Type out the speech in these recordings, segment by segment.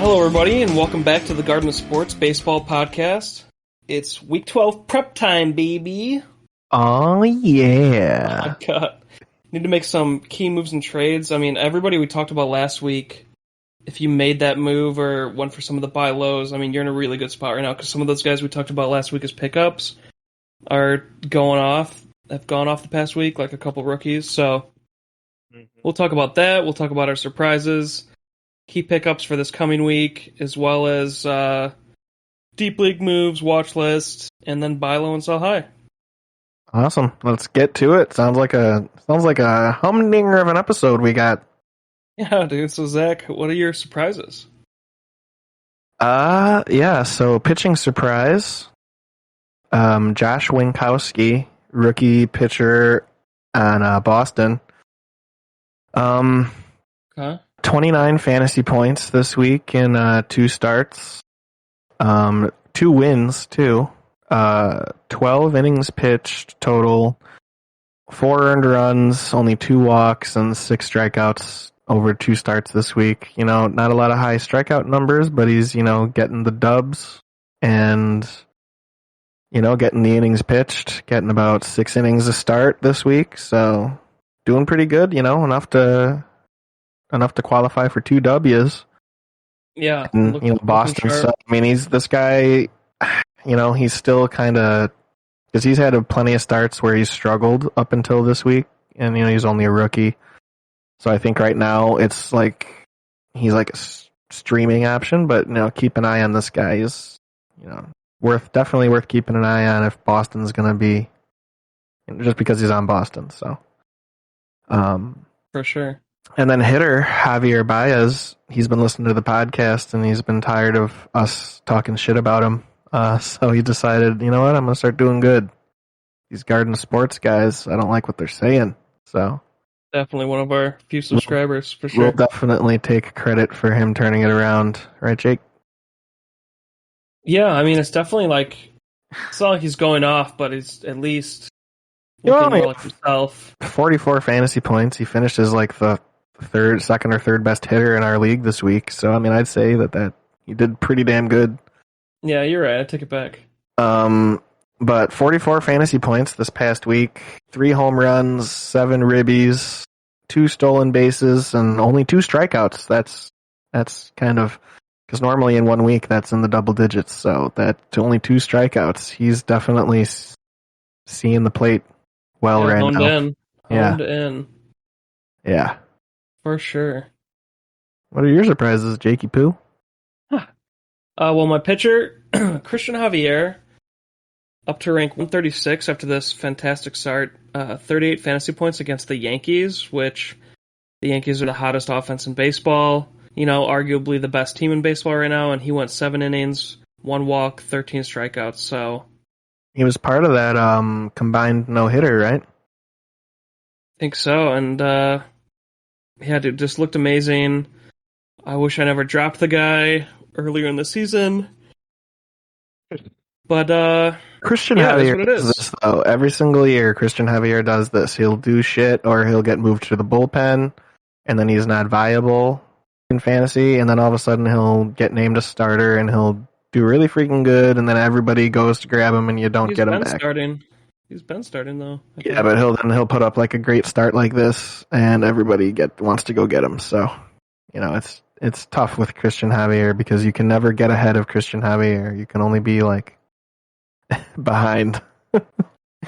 Hello, everybody, and welcome back to the Garden of Sports Baseball Podcast. It's Week 12 prep time, baby. Oh, yeah. Oh, my God. Need to make some key moves and trades. I mean, everybody we talked about last week, if you made that move or went for some of the buy lows, I mean, you're in a really good spot right now because some of those guys we talked about last week as pickups are have gone off the past week, like a couple rookies. So we'll talk about that. We'll talk about our surprises, key pickups for this coming week, as well as deep league moves, watch list, and then buy low and sell high. Awesome. Let's get to it. Sounds like a humdinger of an episode we got. Yeah, dude. So Zach, what are your surprises? So pitching surprise. Josh Winkowski, rookie pitcher on Boston. 29 fantasy points this week in 2 starts. 2 wins, too. 12 innings pitched total. 4 earned runs, only 2 walks, and 6 strikeouts over 2 starts this week. You know, not a lot of high strikeout numbers, but he's, getting the dubs and, getting the innings pitched, getting about 6 innings a start this week. So doing pretty good, enough to qualify for 2 W's. Yeah. And, Boston. So, I mean, this guy, he's still kind of, because he's had plenty of starts where he's struggled up until this week, and, he's only a rookie. So I think right now it's like, he's like a streaming option, but, keep an eye on this guy. He's, definitely worth keeping an eye on if Boston's going to be, just because he's on Boston, so. For sure. And then hitter, Javier Baez, he's been listening to the podcast, and he's been tired of us talking shit about him. So he decided, you know what, I'm going to start doing good. These Garden Sports guys, I don't like what they're saying. So definitely one of our few subscribers, for sure. We'll definitely take credit for him turning it around. Right, Jake? Yeah, I mean, it's definitely like, it's not like he's going off, but he's at least looking more like himself. 44 fantasy points. He finished as like the second or third best hitter in our league this week. So, I mean, I'd say that he did pretty damn good. Yeah, you're right. I take it back. But 44 fantasy points this past week, 3 home runs, 7 ribbies, 2 stolen bases, and only 2 strikeouts. That's kind of, because normally in 1 week that's in the double digits. So that only 2 strikeouts. He's definitely seeing the plate well right now. Honed in. Yeah. For sure. What are your surprises, Jakey Poo? Well, my pitcher, Christian Javier, up to rank 136 after this fantastic start. 38 fantasy points against the Yankees, which the Yankees are the hottest offense in baseball. Arguably the best team in baseball right now, and he went 7 innings, 1 walk, 13 strikeouts. So he was part of that combined no-hitter, right? I think so, and dude, just looked amazing. I wish I never dropped the guy earlier in the season. But Christian Javier does this, though. Every single year, Christian Javier does this. He'll do shit, or he'll get moved to the bullpen, and then he's not viable in fantasy, and then all of a sudden he'll get named a starter, and he'll do really freaking good, and then everybody goes to grab him, and you don't get him back. He's been starting, though. Yeah, but he'll put up like a great start like this, and everybody wants to go get him. So, it's tough with Christian Javier because you can never get ahead of Christian Javier. You can only be like behind. I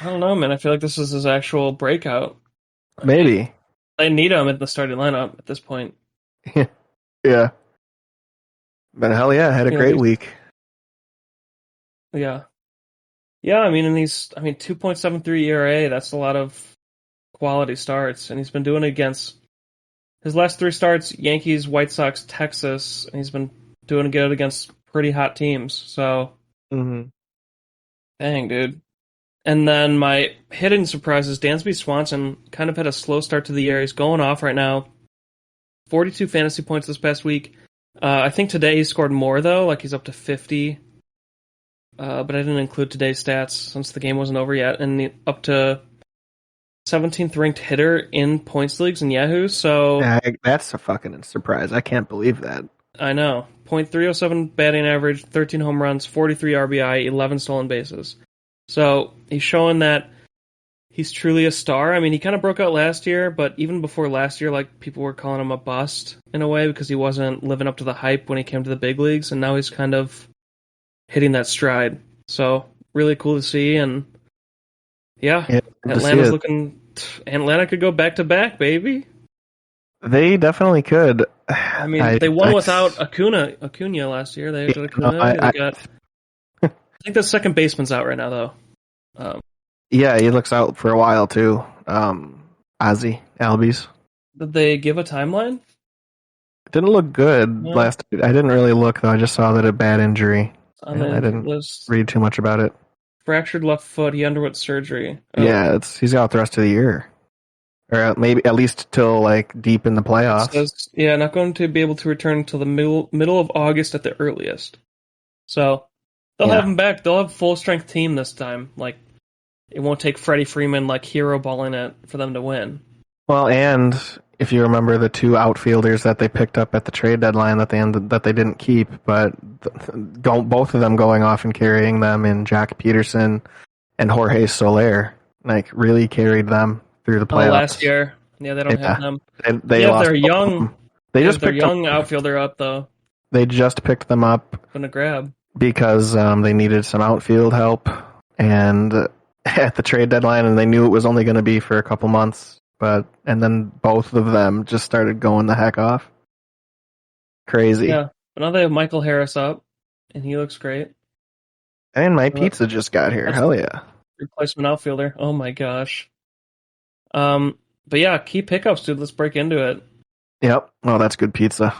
don't know, man. I feel like this is his actual breakout. Maybe. They need him in the starting lineup at this point. Yeah. But hell yeah, had a great week. Yeah. Yeah, I mean, 2.73 ERA, that's a lot of quality starts, and he's been doing it against his last 3 starts, Yankees, White Sox, Texas, and he's been doing good against pretty hot teams, so dang, dude. And then my hidden surprise is Dansby Swanson kind of had a slow start to the year. He's going off right now. 42 fantasy points this past week. I think today he scored more, though, like he's up to 50. But I didn't include today's stats since the game wasn't over yet. And up to 17th ranked hitter in points leagues in Yahoo. So that's a fucking surprise. I can't believe that. I know. .307 batting average, 13 home runs, 43 RBI, 11 stolen bases. So he's showing that he's truly a star. I mean, he kind of broke out last year, but even before last year, like, people were calling him a bust in a way because he wasn't living up to the hype when he came to the big leagues, and now he's kind of hitting that stride. So really cool to see, and yeah, Atlanta's looking. Atlanta could go back to back, baby. They definitely could. I mean, they won without Acuna last year. They did Acuna. I think the second baseman's out right now, though. Yeah, he looks out for a while too. Ozzy Albies. Did they give a timeline? It didn't look good last. I didn't really look though. I just saw that a bad injury. I didn't read too much about it. Fractured left foot. He underwent surgery. Yeah, he's out the rest of the year, or maybe at least till like deep in the playoffs. Not going to be able to return until the middle of August at the earliest. So they'll have him back. They'll have a full strength team this time. Like, it won't take Freddie Freeman like hero balling it for them to win. Well, and if you remember the two outfielders that they picked up at the trade deadline that they didn't keep, but both of them going off and carrying them in Jack Peterson and Jorge Soler, like really carried them through the playoffs. Last year. Yeah, they don't have them. They lost they're young. They just their picked young outfielder up though. They just picked them up. Gonna grab. Because they needed some outfield help and at the trade deadline, and they knew it was only going to be for a couple months. And then both of them just started going the heck off. Crazy. Yeah, but now they have Michael Harris up, and he looks great. And my pizza just got here. Hell yeah. Replacement outfielder. Oh my gosh. But yeah, key pickups, dude. Let's break into it. Yep. Oh, that's good pizza.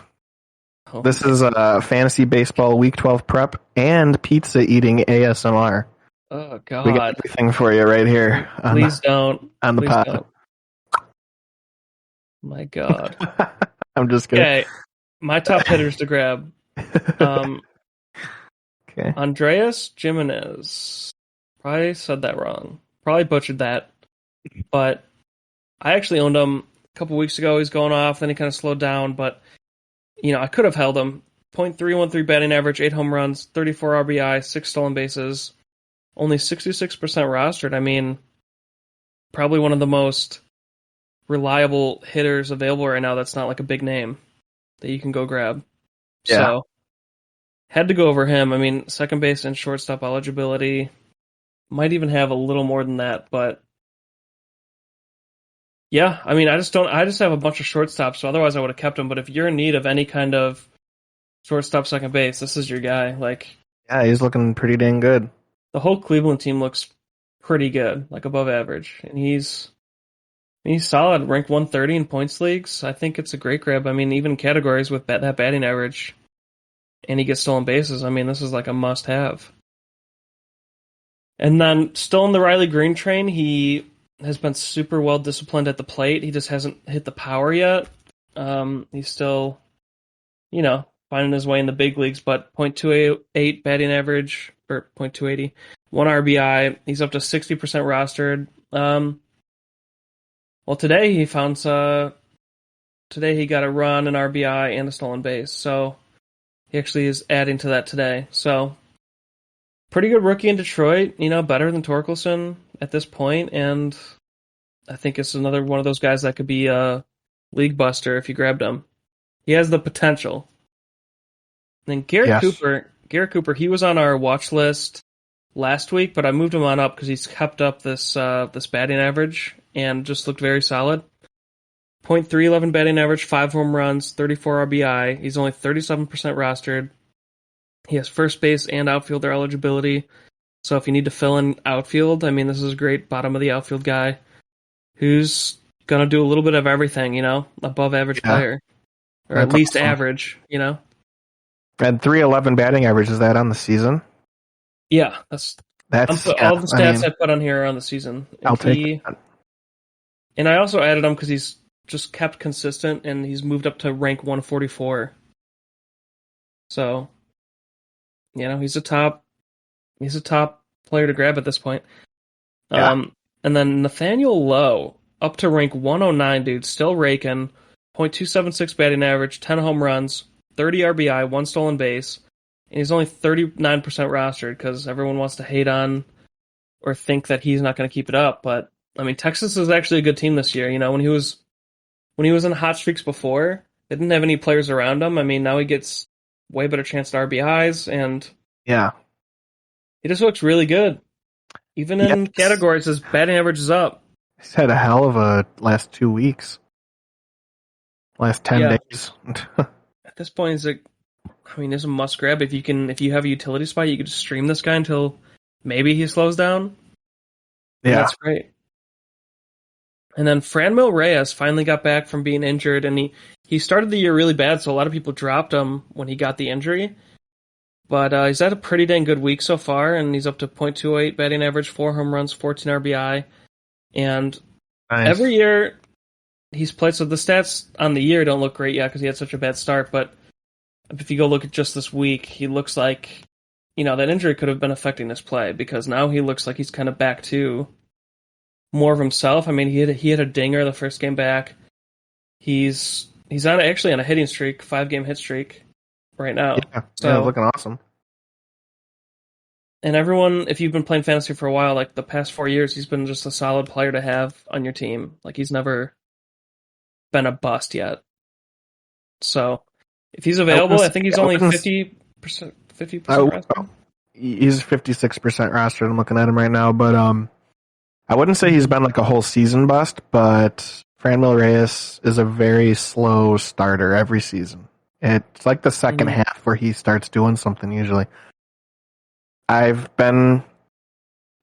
This is a fantasy baseball week 12 prep and pizza eating ASMR. Oh God. We got everything for you right here. Please don't. On the pod. Don't. My God. I'm just kidding. Okay, my top hitters to grab. Okay. Andreas Gimenez. Probably said that wrong. Probably butchered that. But I actually owned him a couple weeks ago. He's going off, then he kind of slowed down. But, I could have held him. .313 batting average, 8 home runs, 34 RBI, 6 stolen bases. Only 66% rostered. I mean, probably one of the most reliable hitters available right now that's not like a big name that you can go grab. Yeah. So, had to go over him. I mean, second base and shortstop eligibility. Might even have a little more than that, but yeah, I mean, I just have a bunch of shortstops, so otherwise I would have kept him. But if you're in need of any kind of shortstop, second base, this is your guy. Like, yeah, he's looking pretty dang good. The whole Cleveland team looks pretty good, like above average, and he's solid. Ranked 130 in points leagues. I think it's a great grab. I mean, even categories with that batting average, and he gets stolen bases. I mean, this is like a must-have. And then, still in the Riley Green train, he has been super well disciplined at the plate. He just hasn't hit the power yet. He's still, finding his way in the big leagues, but .288 batting average, or .280, 1 RBI. He's up to 60% rostered. Well, today he got a run, an RBI, and a stolen base. So he actually is adding to that today. So pretty good rookie in Detroit, better than Torkelson at this point, and I think it's another one of those guys that could be a league buster if you grabbed him. He has the potential. And Garrett Cooper, he was on our watch list last week, but I moved him on up because he's kept up this batting average and just looked very solid. .311 batting average, 5 home runs, 34 RBI. He's only 37% rostered. He has first base and outfielder eligibility. So if you need to fill in outfield, I mean, this is a great bottom of the outfield guy who's going to do a little bit of everything, above average player. Or that's at least awesome. Average, And 311 batting average, is that on the season? Yeah, that's all the stats I put on here are on the season. And I'll take that. And I also added him because he's just kept consistent and he's moved up to rank 144. So, he's a top player to grab at this point. Yeah. And then Nathaniel Lowe up to rank 109, dude, still raking. .276 batting average, 10 home runs, 30 RBI, 1 stolen base, and he's only 39% rostered because everyone wants to hate on or think that he's not going to keep it up. But I mean, Texas is actually a good team this year. You know, when he was in hot streaks before, they didn't have any players around him. I mean, now he gets way better chance at RBIs, and Yeah. he just looks really good. Even in categories, his batting average is up. He's had a hell of a last 2 weeks. Last 10 days. At this point, it's like, I mean, it's a must grab. If you have a utility spot, you could just stream this guy until maybe he slows down. Yeah, that's great. And then Franmil Reyes finally got back from being injured, and he started the year really bad, so a lot of people dropped him when he got the injury. But he's had a pretty dang good week so far, and he's up to .28 batting average, 4 home runs, 14 RBI. And every year he's played, so the stats on the year don't look great yet because he had such a bad start, but if you go look at just this week, he looks like, you know, that injury could have been affecting his play because now he looks like he's kind of back to more of himself. I mean, he had a dinger the first game back. He's actually on a hitting streak, 5-game hit streak right now. Yeah, looking awesome. And everyone, if you've been playing fantasy for a while, like the past 4 years, he's been just a solid player to have on your team. Like he's never been a bust yet. So if he's available, I think he's only 50%. 50%. He's 56% rostered. I'm looking at him right now, but I wouldn't say he's been like a whole season bust, but Franmil Reyes is a very slow starter every season. It's like the second half where he starts doing something usually. I've been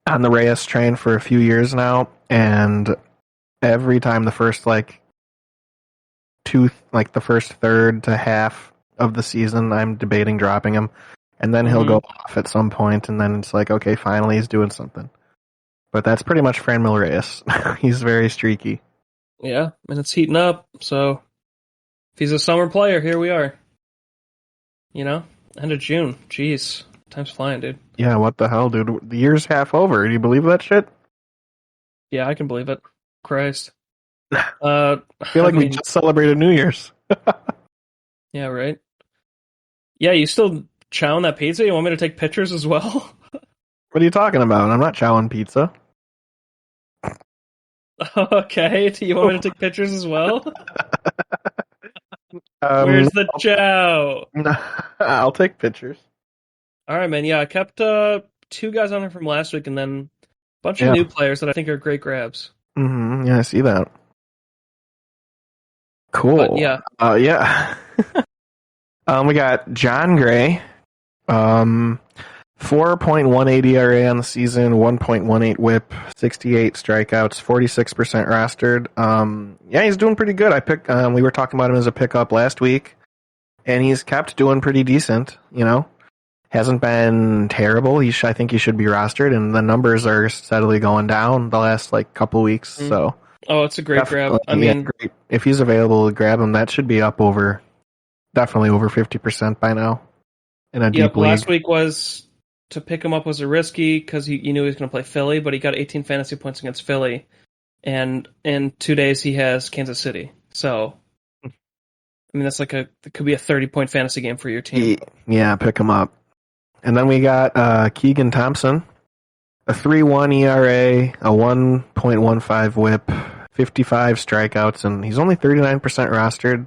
on the Reyes train for a few years now, and every time the first the first third to half of the season, I'm debating dropping him, and then he'll go off at some point, and then it's like, okay, finally he's doing something. But that's pretty much Franmil Reyes. He's very streaky. Yeah, and it's heating up, so if he's a summer player, here we are. You know, end of June. Jeez, time's flying, dude. Yeah, what the hell, dude? The year's half over. Do you believe that shit? Yeah, I can believe it. Christ. I feel like we just celebrated New Year's. Yeah, right? Yeah, you still chowing that pizza? You want me to take pictures as well? What are you talking about? I'm not chowing pizza. Okay, do you want me to take pictures as well? Where's the chow? I'll take pictures. All right, man. Yeah, I kept 2 guys on there from last week and then a bunch of new players that I think are great grabs. Mm-hmm. Yeah, I see that. Cool. But, yeah. We got John Gray. 4.18 ERA on the season, 1.18 WHIP, 68 strikeouts, 46% rostered. Yeah, he's doing pretty good. We were talking about him as a pickup last week, and he's kept doing pretty decent. You know, hasn't been terrible. I think he should be rostered, and the numbers are steadily going down the last couple weeks. Mm-hmm. So, it's a great grab. I mean, great. If he's available, grab him. That should be definitely over 50% by now in a deep league. Last week to pick him up was a risky because you knew he was going to play Philly, but he got 18 fantasy points against Philly, and in 2 days he has Kansas City. So, I mean, that's it could be a 30-point fantasy game for your team. Yeah, pick him up. And then we got Keegan Thompson, a 3.1 ERA, a 1.15 WHIP, 55 strikeouts, and he's only 39% rostered.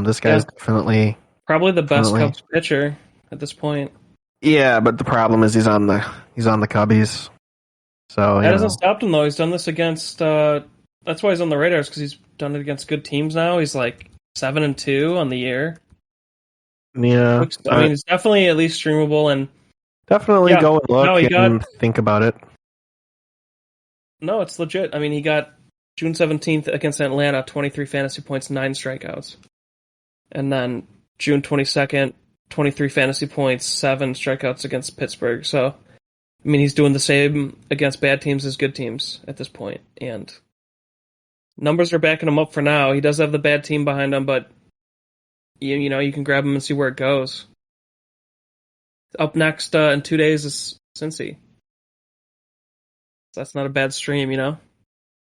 This guy's definitely probably the best Cubs pitcher at this point. Yeah, but the problem is he's on the Cubbies. So that hasn't stopped him though. He's done this against. That's why he's on the radars because he's done it against good teams now. He's 7-2 on the year. Yeah, I mean, it's definitely at least streamable and definitely go and look and think about it. No, it's legit. I mean, he got June 17th against Atlanta, 23 fantasy points, 9 strikeouts, and then June 22nd. 23 fantasy points, 7 strikeouts against Pittsburgh. So, I mean, he's doing the same against bad teams as good teams at this point. And numbers are backing him up for now. He does have the bad team behind him, but, you know, you can grab him and see where it goes. Up next in 2 days is Cincy. So that's not a bad stream, you know?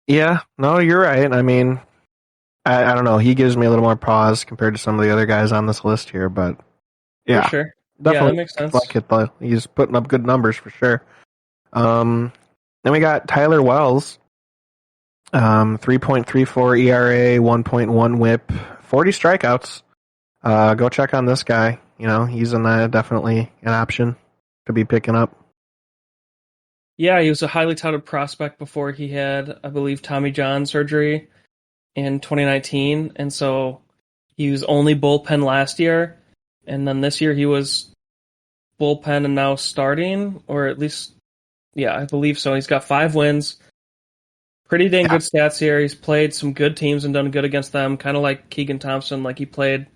Yeah, no, you're right. I mean, I don't know. He gives me a little more pause compared to some of the other guys on this list here, but For yeah, sure. Yeah, that definitely makes sense. like it. Though. He's putting up good numbers for sure. Then we got Tyler Wells, 3.34 ERA, 1.1 WHIP, 40 strikeouts. Go check on this guy. You know, he's definitely an option to be picking up. Yeah, he was a highly touted prospect before he had, I believe, Tommy John surgery in 2019, and so he was only bullpen last year, and then this year he was bullpen and now starting, or at least, yeah, I believe so. He's got 5 wins, pretty dang Yeah. good stats here. He's played some good teams and done good against them, kind of like Keegan Thompson, like he played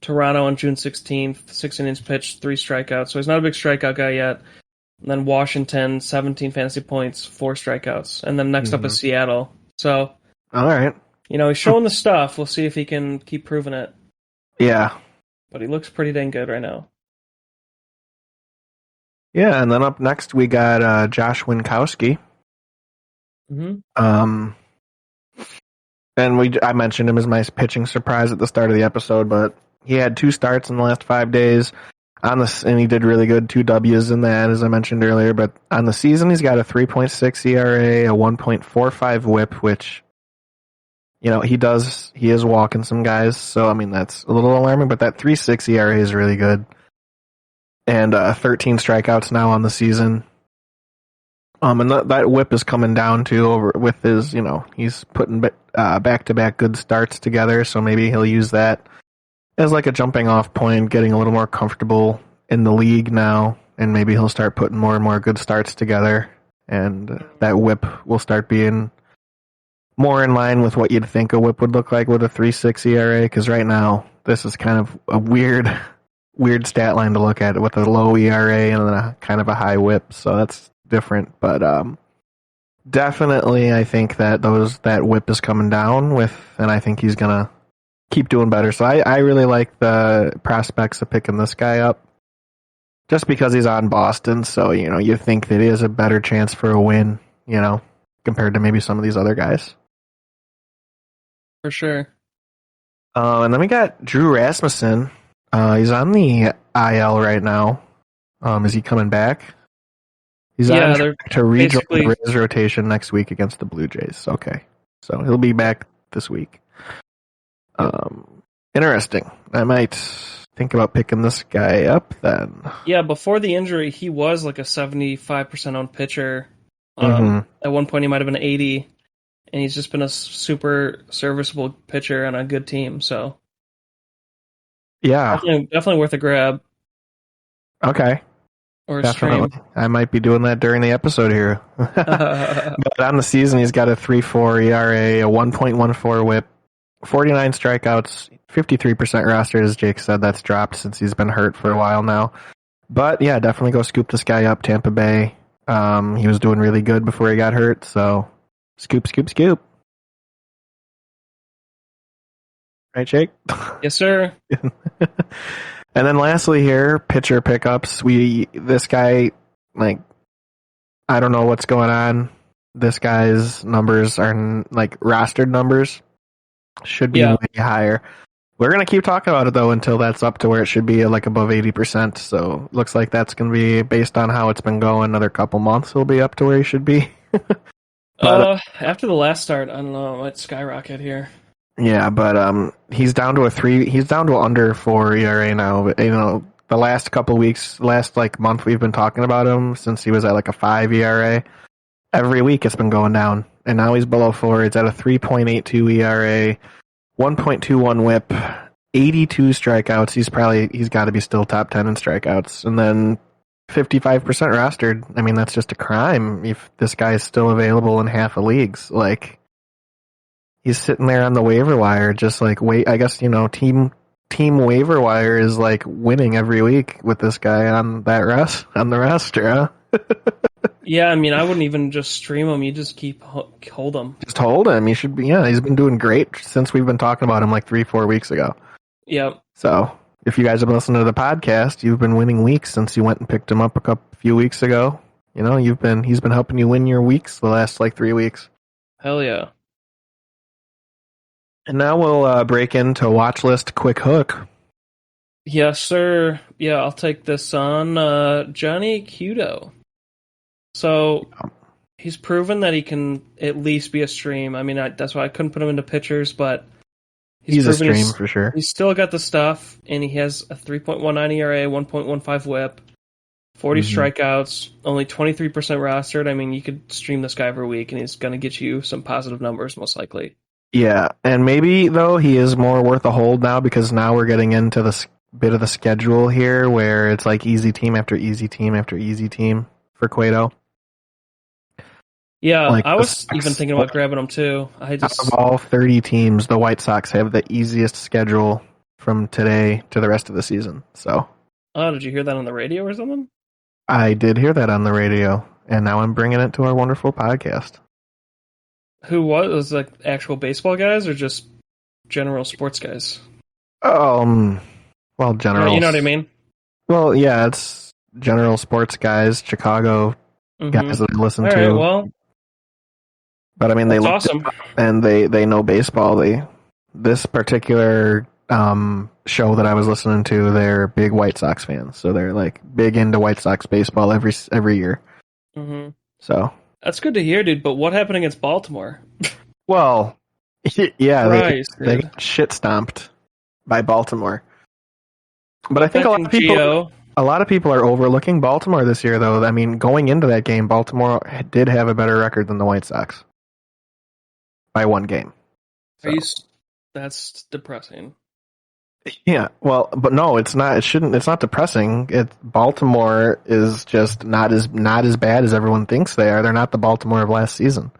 Toronto on June 16th, 6 innings pitched, 3 strikeouts, so he's not a big strikeout guy yet. And then Washington, 17 fantasy points, 4 strikeouts. And then next up is Seattle. So, All right. you know, he's showing the stuff. We'll see if he can keep proving it. Yeah. But he looks pretty dang good right now. Yeah, and then up next we got Josh Winkowski. Mm-hmm. And I mentioned him as my pitching surprise at the start of the episode, but he had 2 starts in the last 5 days. And he did really good, 2 W's in that, as I mentioned earlier. But on the season, he's got a 3.6 ERA, a 1.45 WHIP, which, you know, he is walking some guys. So, I mean, that's a little alarming, but that 3.6 ERA is really good. And 13 strikeouts now on the season. And that WHIP is coming down too over with his, you know, he's putting back-to-back good starts together. So maybe he'll use that as like a jumping off point, getting a little more comfortable in the league now, and maybe he'll start putting more and more good starts together, and that WHIP will start being more in line with what you'd think a WHIP would look like with a 3.6 ERA, because right now this is kind of a weird stat line to look at with a low ERA and then a kind of a high WHIP, so that's different, but definitely I think that that WHIP is coming down and I think he's gonna keep doing better. So I really like the prospects of picking this guy up just because he's on Boston. So, you know, you think that he has a better chance for a win, you know, compared to maybe some of these other guys. For sure. And then we got Drew Rasmussen. He's on the IL right now. Is he coming back? He's on track to rejoin the Rays rotation next week against the Blue Jays. Okay. So he'll be back this week. Interesting. I might think about picking this guy up then. Yeah, before the injury, he was like a 75% owned pitcher. At one point, he might have been 80, and he's just been a super serviceable pitcher on a good team. So, yeah, definitely worth a grab. Okay. Or definitely. Stream. I might be doing that during the episode here. But on the season, he's got a 3.4 ERA, a 1.14 WHIP, 49 strikeouts, 53% rostered, as Jake said. That's dropped since he's been hurt for a while now. But yeah, definitely go scoop this guy up, Tampa Bay. He was doing really good before he got hurt, so scoop. Right, Jake? Yes, sir. And then lastly here, pitcher pickups. This guy, like, I don't know what's going on. This guy's numbers are like rostered numbers. Should be way higher. We're going to keep talking about it, though, until that's up to where it should be like above 80%. So looks like that's going to be, based on how it's been going, another couple months it'll be up to where he should be. But, after the last start, I don't know, it might skyrocket here. Yeah, but he's down to under 4 ERA now. But, you know, the last couple weeks, last like month we've been talking about him since he was at like a 5 ERA. Every week it's been going down, and now he's below 4. It's at a 3.82 ERA, 1.21 WHIP, 82 strikeouts. He's got to be still top 10 in strikeouts, and then 55% rostered. I mean, that's just a crime if this guy is still available in half of leagues. Like, he's sitting there on the waiver wire, just like wait. I guess, you know, team waiver wire is like winning every week with this guy on the roster. Huh? Yeah, I mean, I wouldn't even just stream him. You just hold him. Just hold him. He should be. Yeah, he's been doing great since we've been talking about him like 3-4 weeks ago. Yep. So if you guys have been listening to the podcast, you've been winning weeks since you went and picked him up a few weeks ago. You know, he's been helping you win your weeks the last like 3 weeks. Hell yeah. And now we'll break into Watchlist Quick Hook. Yes, sir. Yeah, I'll take this on Johnny Kudo. So he's proven that he can at least be a stream. I mean, that's why I couldn't put him into pitchers, but He's a stream for sure. He's still got the stuff, and he has a 3.19 ERA, 1.15 WHIP, 40 strikeouts, only 23% rostered. I mean, you could stream this guy every week, and he's going to get you some positive numbers, most likely. Yeah, and maybe, though, he is more worth a hold now because now we're getting into the bit of the schedule here where it's like easy team after easy team after easy team for Cueto. Yeah, like I was even thinking about grabbing him, too. Out of all 30 teams, the White Sox have the easiest schedule from today to the rest of the season. So, oh, did you hear that on the radio or something? I did hear that on the radio, and now I'm bringing it to our wonderful podcast. Who was like actual baseball guys or just general sports guys? Well, general. You know what I mean? Well, yeah, it's general sports guys, Chicago guys that I listen to. Right, well, but I mean, they look awesome, and they know baseball. This particular show that I was listening to, they're big White Sox fans, so they're like big into White Sox baseball every year. Mm-hmm. So that's good to hear, dude. But what happened against Baltimore? Well, yeah, Christ, they got shit stomped by Baltimore. But I think a lot of people are overlooking Baltimore this year, though. I mean, going into that game, Baltimore did have a better record than the White Sox by one game. So. That's depressing. Yeah, well, but no, it's not. It's not depressing. Baltimore is just not as bad as everyone thinks they are. They're not the Baltimore of last season.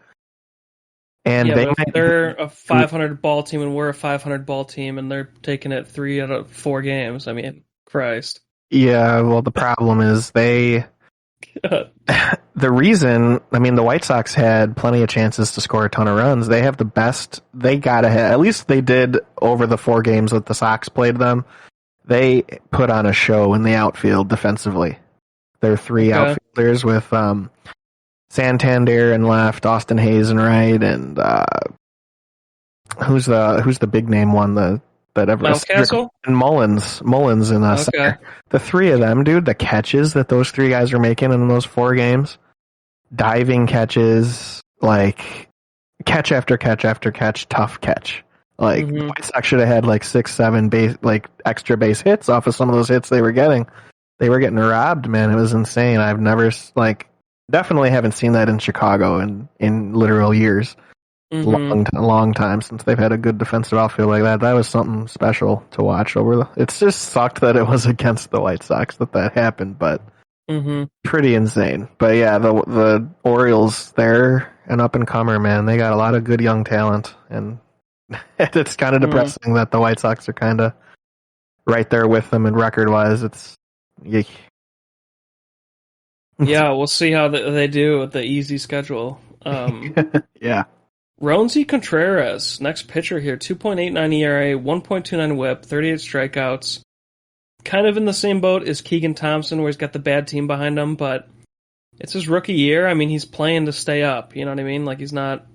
And they're a 500 ball team, and we're a 500 ball team, and they're taking it 3 out of 4 games. I mean, Christ. Yeah, well, the problem is the reason, I mean, the White Sox had plenty of chances to score a ton of runs. They have the best, they got ahead, at least they did over the 4 games that the Sox played them. They put on a show in the outfield defensively. There are 3 outfielders with Santander in left, Austin Hayes in right, and who's the big name one that ever Mountcastle? And Mullins in center. The 3 of them, dude, the catches that those 3 guys are making in those 4 games, diving catches, like catch after catch after catch, tough catch. Like the White Sox should have had like 6-7 base, like extra base hits off of some of those hits they were getting. They were getting robbed, man. It was insane. I've never definitely haven't seen that in Chicago in literal years. Long time since they've had a good defensive outfield like that. That was something special to watch it's just sucked that it was against the White Sox that happened, but pretty insane. But yeah, the Orioles, they're an up and comer, man. They got a lot of good young talent, and it's kind of depressing that the White Sox are kind of right there with them, and record wise, it's yeek. Yeah, we'll see how they do with the easy schedule. Yeah. Roansy Contreras, next pitcher here, 2.89 ERA, 1.29 WHIP, 38 strikeouts. Kind of in the same boat as Keegan Thompson, where he's got the bad team behind him, but it's his rookie year. I mean, he's playing to stay up, you know what I mean? Like, he doesn't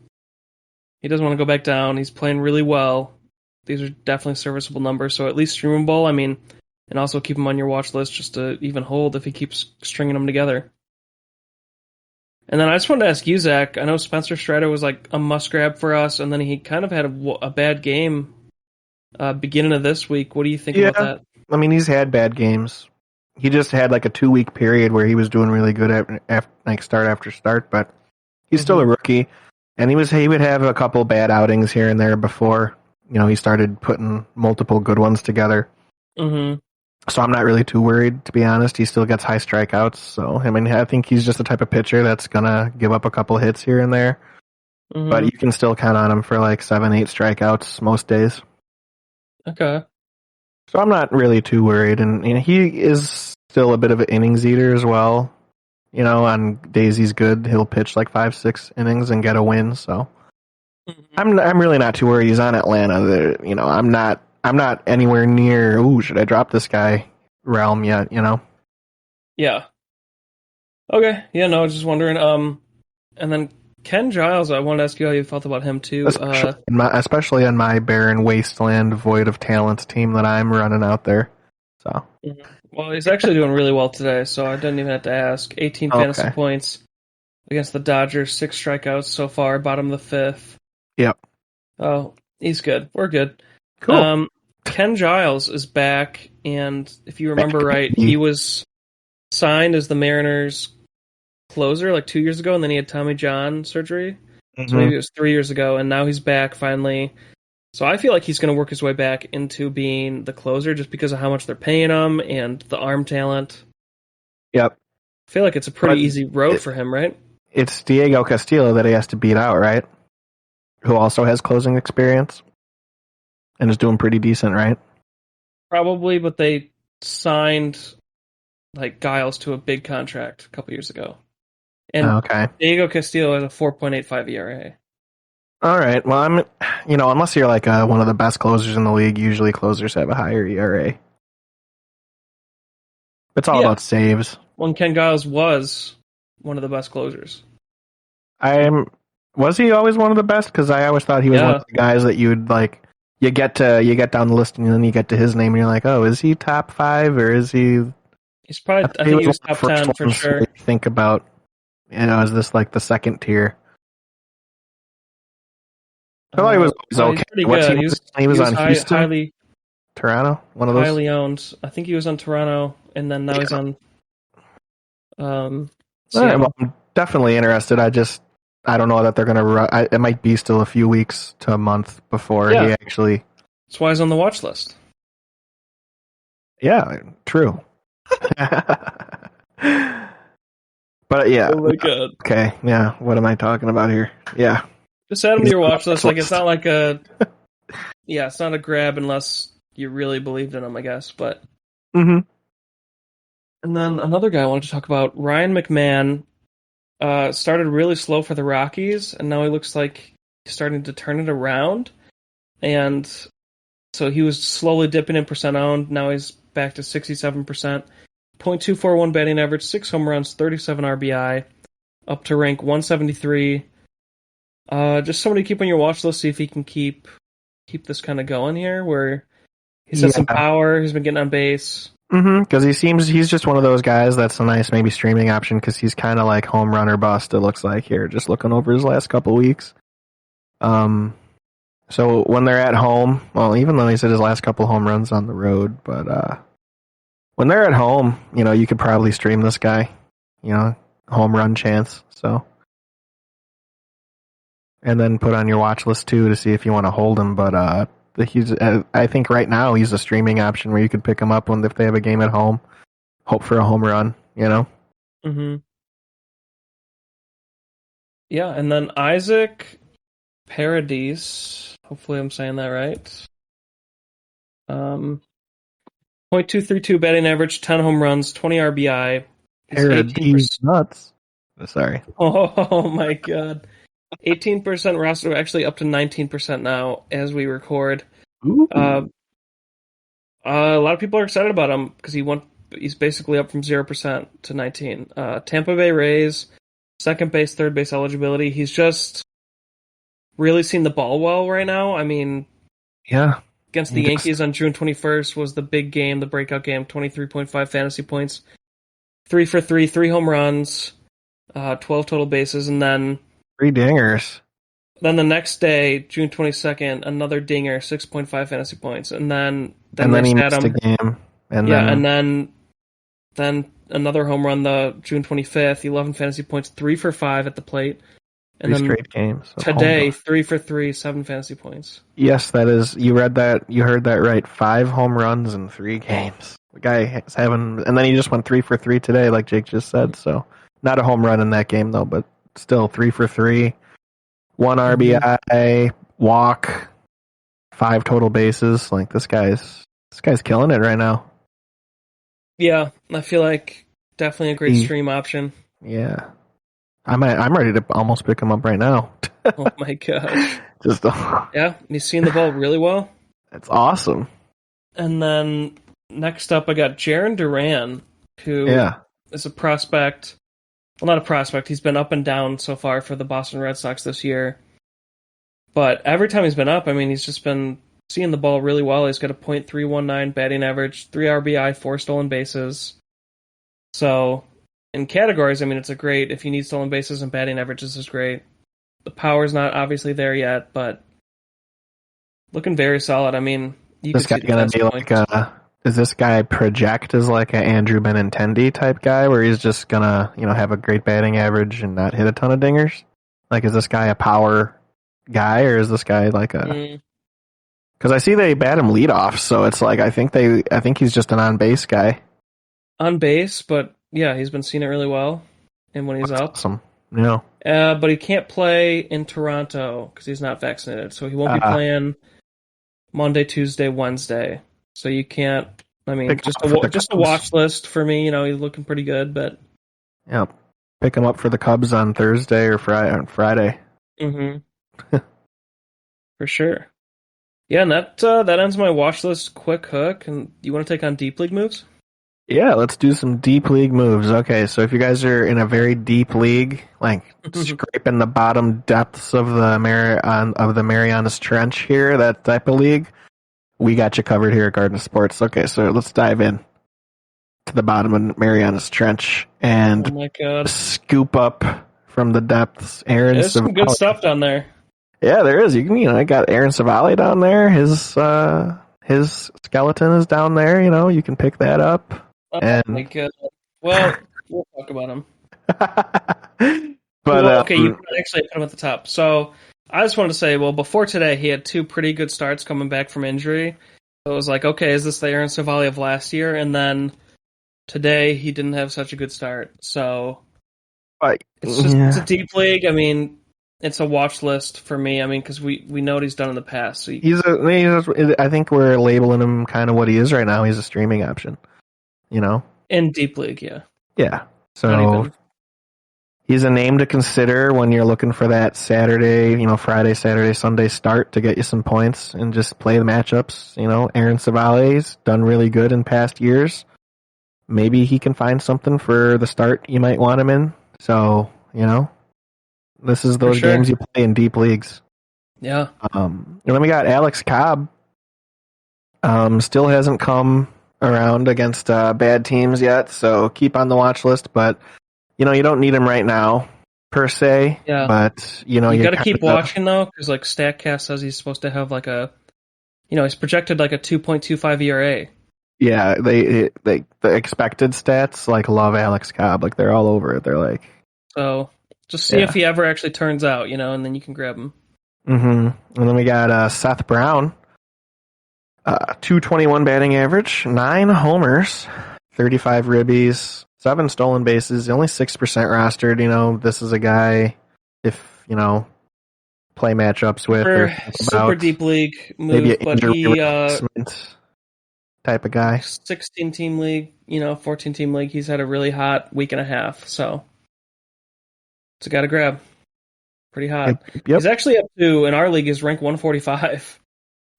want to go back down. He's playing really well. These are definitely serviceable numbers, so at least streamable. I mean, and also keep him on your watch list just to even hold if he keeps stringing them together. And then I just wanted to ask you, Zach, I know Spencer Stratto was like a must-grab for us, and then he kind of had a bad game beginning of this week. What do you think about that? I mean, he's had bad games. He just had like a 2-week period where he was doing really good start after start, but he's still a rookie, and he would have a couple bad outings here and there before, he started putting multiple good ones together. So I'm not really too worried, to be honest. He still gets high strikeouts. So, I mean, I think he's just the type of pitcher that's going to give up a couple hits here and there. But you can still count on him for like 7-8 strikeouts most days. Okay. So I'm not really too worried. And he is still a bit of an innings eater as well. On days he's good, he'll pitch like 5-6 innings and get a win. So I'm really not too worried. He's on Atlanta. I'm not anywhere near, should I drop this guy realm yet, Yeah. Okay. Yeah, no, I was just wondering. And then Ken Giles, I wanted to ask you how you felt about him too. Especially in my barren wasteland, void of talent team that I'm running out there. So, well, he's actually doing really well today, so I didn't even have to ask. 18 fantasy points against the Dodgers, 6 strikeouts so far, bottom of the 5th. Yep. Oh, he's good. We're good. Cool. Ken Giles is back, and if you remember right, he was signed as the Mariners closer like 2 years ago, and then he had Tommy John surgery. So maybe it was 3 years ago, and now he's back finally. So I feel like he's going to work his way back into being the closer just because of how much they're paying him and the arm talent. Yep. I feel like it's a pretty easy road for him, right? It's Diego Castillo that he has to beat out, right? Who also has closing experience and is doing pretty decent, right? Probably, but they signed like Giles to a big contract a couple years ago. And Diego Castillo has a 4.85 ERA. All right. Well, unless you're like one of the best closers in the league, usually closers have a higher ERA. It's all about saves. Well, Ken Giles was one of the best closers. Was he always one of the best? Because I always thought he was one of the guys that you'd like. You get down the list and then you get to his name and you're like, oh, is he top 5 or is he? He's probably. I think he was top 10 for sure. Think about, is this like the second tier? I thought he was okay. Pretty good. He was on Houston, Toronto, one of those. Highly owned. I think he was on Toronto, and then now he's on. Well, I'm definitely interested. I don't know that they're going to. It might be still a few weeks to a month before he actually. That's why he's on the watch list. Yeah, true. But yeah. Oh my god. Okay, yeah. What am I talking about here? Yeah. Just add him to your watch list. Like, it's not like a... Yeah, it's not a grab unless you really believed in him, I guess. But... And then another guy I wanted to talk about, Ryan McMahon, started really slow for the Rockies, and now he looks like he's starting to turn it around. And so he was slowly dipping in percent owned. Now he's back to 67%. .241 batting average, 6 home runs, 37 RBI, up to rank 173. Just somebody to keep on your watch list, see if he can keep this kind of going here, where he's had some power, he's been getting on base. Because he's just one of those guys that's a nice maybe streaming option because he's kind of like home run or bust, it looks like here, just looking over his last couple weeks. So when they're at home, well, even though he's hit his last couple home runs on the road, but when they're at home, you could probably stream this guy, home run chance, so. And then put on your watch list too to see if you want to hold him. But I think right now he's a streaming option where you could pick him up if they have a game at home. Hope for a home run, Mm-hmm. Yeah, and then Isaac Paradis. Hopefully I'm saying that right. .232 batting average, 10 home runs, 20 RBI. Paradis nuts. Sorry. Oh my god. 18% roster, actually up to 19% now as we record. A lot of people are excited about him because he's basically up from 0% to 19. Tampa Bay Rays, second base, third base eligibility. He's just really seen the ball well right now. I mean, against the Yankees on June 21st was the big game, the breakout game, 23.5 fantasy points, 3 for 3, 3 home runs, 12 total bases, and then 3 dingers. Then the next day, June 22nd, another dinger, 6.5 fantasy points, and then he missed a game. And then another home run the June 25th, 11 fantasy points, 3 for 5 at the plate. And 3 straight games. Today, 3 for 3, 7 fantasy points. Yes, that is. You read that. You heard that right. 5 home runs in 3 games. The guy is having, and then he just went 3 for 3 today, like Jake just said. So not a home run in that game though, but still 3 for 3, 1 RBI, walk, 5 total bases. Like this guy's killing it right now. Yeah, I feel like definitely a great stream option. Yeah, I'm ready to almost pick him up right now. Oh my gosh! Yeah, he's seeing the ball really well. That's awesome. And then next up, I got Jarren Duran, who is a prospect. well, not a prospect. He's been up and down so far for the Boston Red Sox this year. But every time he's been up, I mean, he's just been seeing the ball really well. He's got a .319 batting average, 3 RBI, 4 stolen bases. So in categories, I mean, it's a great, if you need stolen bases and batting average, this is great. The power's not obviously there yet, but looking very solid. I mean, you This guy could see the gonna be points. like does this guy project as like an Andrew Benintendi type guy where he's just gonna, have a great batting average and not hit a ton of dingers? Like, is this guy a power guy or is this guy like a? Because I see they bat him leadoff, so it's like I think he's just an on base guy. On base, but yeah, he's been seeing it really well, and when he's That's up, awesome. Yeah. But he can't play in Toronto because he's not vaccinated, so he won't be playing Monday, Tuesday, Wednesday. So you can't. I mean, just a watch list for me. He's looking pretty good, but yeah, pick him up for the Cubs on Thursday or Friday. Mm-hmm. For sure. Yeah, and that ends my watch list. Quick hook, and you want to take on deep league moves? Yeah, let's do some deep league moves. Okay, so if you guys are in a very deep league, like scraping the bottom depths of the Marianas Trench here, that type of league, we got you covered here at Garden Sports. Okay, so let's dive in to the bottom of Marianas Trench and scoop up from the depths. There's some good stuff down there. Yeah, there is. I got Aaron Savali down there. His skeleton is down there. You can pick that up. Oh my goodness. Well, we'll talk about him. But okay, you actually put him at the top. So I just wanted to say, well, before today, he had 2 pretty good starts coming back from injury. So it was like, okay, is this the Aaron Savali of last year? And then today, he didn't have such a good start. So it's a deep league. I mean, it's a watch list for me. I mean, because we know what he's done in the past. So I think we're labeling him kind of what he is right now. He's a streaming option. In deep league, yeah. Yeah. So he's a name to consider when you're looking for that Saturday, Friday, Saturday, Sunday start to get you some points and just play the matchups. Aaron Savali's done really good in past years. Maybe he can find something for the start you might want him in. So, this is those games you play in deep leagues. Yeah. And then we got Alex Cobb. Still hasn't come around against bad teams yet, so keep on the watch list. But you don't need him right now per se. Yeah. But you got to keep watching though, because like Statcast says he's supposed to have like he's projected like a 2.25 ERA. Yeah, they the expected stats love Alex Cobb, they're all over it. They're like, so just see if he ever actually turns out, and then you can grab him. Mm-hmm. And then we got Seth Brown. 221 batting average, 9 homers, 35 ribbies, 7 stolen bases, only 6% rostered. This is a guy, if, play matchups with. Super deep league move, but he type of guy. 16-team league, 14-team league, he's had a really hot week and a half, so it's a guy to grab. Pretty hot. Yep. He's actually up to, in our league, is rank 145.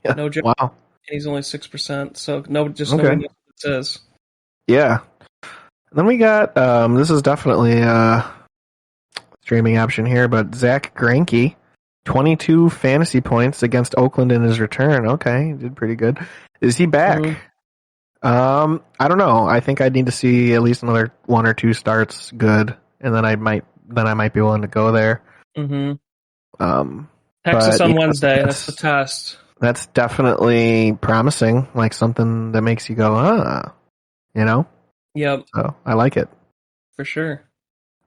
Yeah. No joke. Wow. And he's only 6%, so no one knows what it says. Yeah. And then we got, this is definitely a streaming option here, but Zach Granky, 22 fantasy points against Oakland in his return. Okay, he did pretty good. Is he back? Mm-hmm. I don't know. I think I need to see at least another 1 or 2 starts good, and then I might be willing to go there. Mm-hmm. Texas on Wednesday. That's the test. That's definitely promising, something that makes you go, Yep. So I like it. For sure.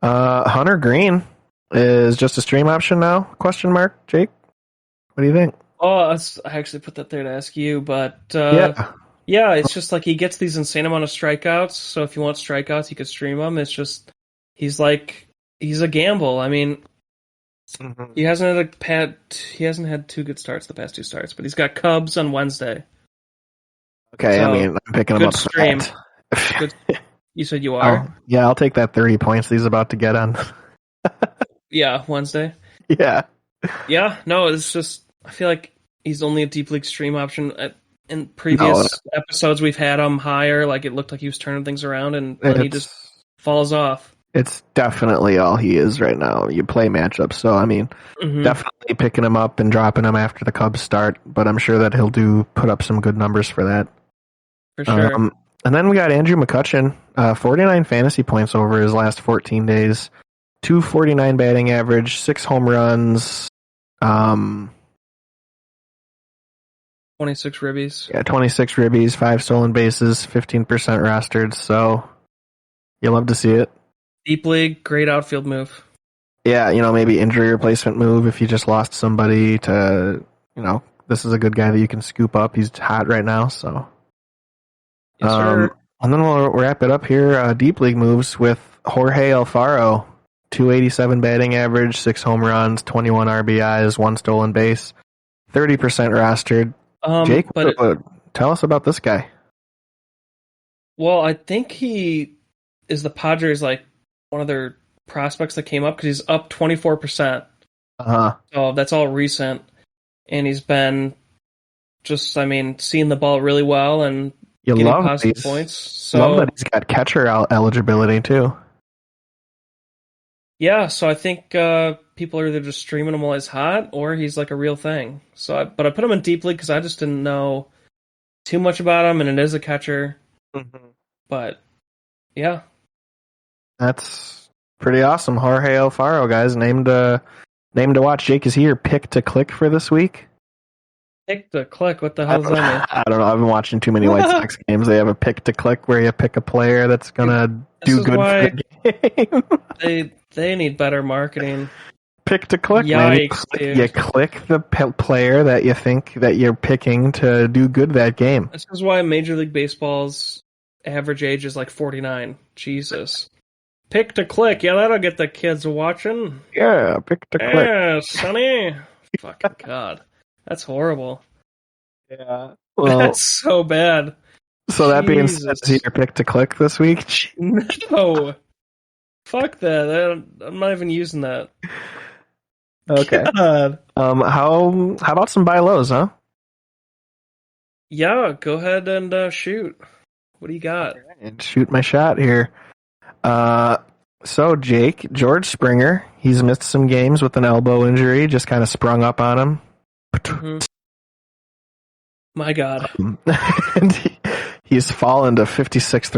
Hunter Green is just a stream option now? Question mark, Jake? What do you think? Oh, I actually put that there to ask you, but yeah, it's just he gets these insane amount of strikeouts. So if you want strikeouts, you could stream him. It's just he's a gamble. I mean. Mm-hmm. He hasn't had 2 good starts the past 2 starts, but he's got Cubs on Wednesday. Okay, so, I'm picking him up. Stream. Good. You said you are? I'll take that 30 points he's about to get on. Yeah, Wednesday. Yeah. Yeah, no, it's just I feel like he's only a deep league stream option. In previous episodes, we've had him higher. It looked like he was turning things around, and he just falls off. It's definitely all he is right now. You play matchups, so I mean, definitely picking him up and dropping him after the Cubs start. But I'm sure that he'll put up some good numbers for that. For sure. And then we got Andrew McCutchen, 49 fantasy points over his last 14 days, 249 batting average, 6 home runs, 26 ribbies. Yeah, 26 ribbies, 5 stolen bases, 15% rostered. So you love to see it. Deep league, great outfield move. Yeah, maybe injury replacement move if you just lost somebody to, this is a good guy that you can scoop up. He's hot right now, so. Yes, sir. And then we'll wrap it up here. Deep league moves with Jorge Alfaro, 287 batting average, 6 home runs, 21 RBIs, 1 stolen base, 30% rostered. Jake, tell us about this guy. Well, I think he is the Padres, one of their prospects that came up because he's up 24%. So that's all recent. And he's been seeing the ball really well and getting positive points. So love that he's got catcher eligibility too. Yeah, so I think people are either just streaming him while he's hot or he's like a real thing. But I put him in deep league because I just didn't know too much about him, and it is a catcher. But yeah, that's pretty awesome. Jorge Alfaro, guys, named to watch. Jake, is he your pick to click for this week? Pick to click? What the hell does that mean? I don't know. I've been watching too many White Sox games. They have a pick to click where you pick a player that's gonna do good for the game. They need better marketing. Pick to click, Yikes, man. You click the player that you think that you're picking to do good that game. This is why Major League Baseball's average age is 49. Jesus. Pick to click. Yeah, that'll get the kids watching. Yeah, pick to click. Yeah, Sonny. Fucking God. That's horrible. Yeah. Well, that's so bad. So that being said, is he your pick to click this week? No. Fuck that. I'm not even using that. Okay. God. How about some buy lows, huh? Yeah, go ahead and shoot. What do you got? And shoot my shot here. So Jake, George Springer, he's missed some games with an elbow injury, just kind of sprung up on him. My God. And he's fallen to 56th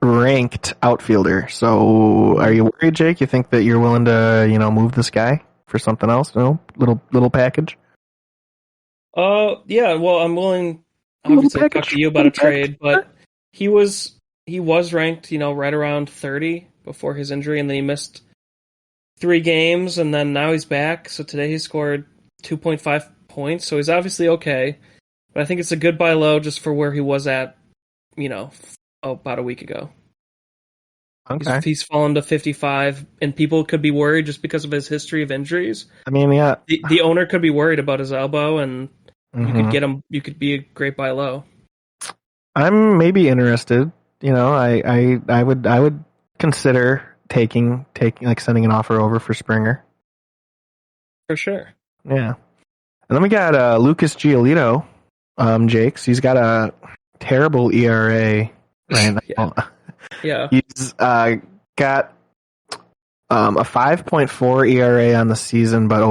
ranked outfielder. So are you worried, Jake? You think that you're willing to, move this guy for something else? Little package? Yeah, well, I'm willing obviously to talk to you about a trade, but he was ranked, right around 30 before his injury, and then he missed 3 games, and then now he's back. So today he scored 2.5 points, so he's obviously okay. But I think it's a good buy low just for where he was at, about a week ago. Okay. He's fallen to 55, and people could be worried just because of his history of injuries. I mean, yeah. The owner could be worried about his elbow, and you could get him. You could be a great buy low. I'm maybe interested. I would consider taking sending an offer over for Springer. For sure. Yeah. And then we got Lucas Giolito, Jake's. He's got a terrible ERA right now. Yeah. He's got a 5.4 ERA on the season, but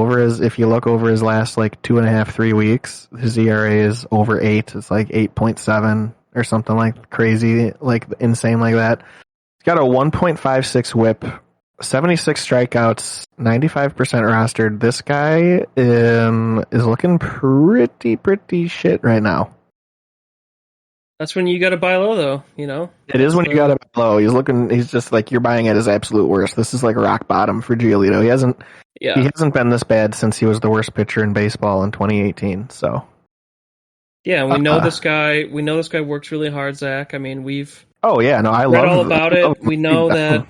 if you look over his last 2.5-3 weeks, his ERA is over 8. It's 8.7 or something crazy, insane like that. He's got a 1.56 WHIP, 76 strikeouts, 95% rostered. This guy is looking pretty shit right now. That's when you got to buy low, though. It is when you got to buy low. He's just you're buying at his absolute worst. This is rock bottom for Giolito. He hasn't been this bad since he was the worst pitcher in baseball in 2018. So. Yeah, we know this guy. We know this guy works really hard, Zach. I mean, we've. Oh yeah, no, I read love all about it. We know that.